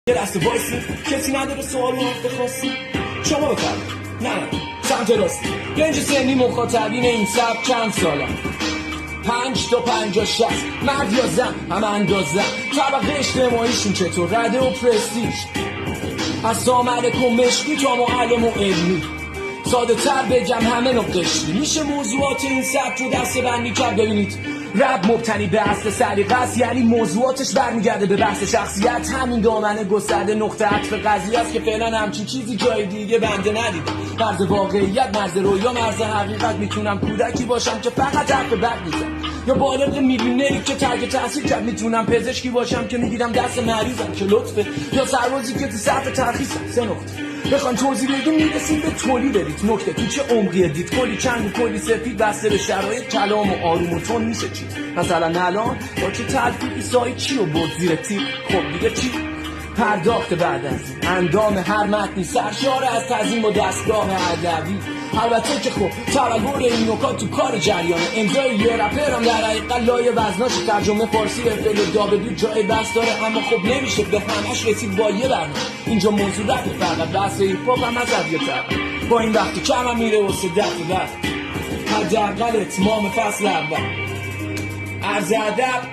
یه دسته وایسی کسی نداره سوال رو بخواستی شما بفرد نه سمت راستی رنج سنی مخاطبین این سبک چند سالم 5 تا 50 60 مرد یا زن همه اندازن طبقه اجتماعیشون چطور رده و پرستیژ از سامر کمشکی تا معلم و علمی ساده تر بگم همه نوع قشری میشه موضوعات این سبک رو دسته بندی کرد. ببینید رپ مبتنی به اصل سلیقه است، یعنی موضوعاتش برمیگرده به بحث شخصیت. همین دامنه گسترده نقطه عطف قضیه است که فعلا همچین چیزی جای دیگه بنده ندیدم. مرز واقعیت، مرز رویا، مرز حقیقت. میتونم کودکی باشم که فقط حرف بد میزنم یا بالغ میلیونری که ترک تحصیل کرد. میتونم پزشکی باشم که میگیرم دست مریضم که لطفه، یا سربازی که تو صف ترخیصم. 3 نقطه بخوان توضیح بدیم میرسیم به تولید ریت. نکته تو چه عمقیه دید، کلی چنگ و کلی سفید بسته به شرایط کلام و آروم و تون میشه چی. مثلا الان با چه تلفیقی سایی چی و برد زیر تیغ. خب دیگه چی؟ پرداخت بعد از این اندام هر متنی سرشار از تزیین و دستگاه ادبی. البته که خب تبلور این نکات تو کار جریانه. امضای یه رپرم در حقیقت لایه وزناش ترجمه فارسی فعل دابدو جای بس داره، اما خب نمیشه به همش رسید با یه برنامه. اینجا موضوع رفت فقط بحث هیپ هاپ هم از اذیت با این وقتی کمم میره و صدق وقت حداقل اتمام فصل اول. عرض ادب.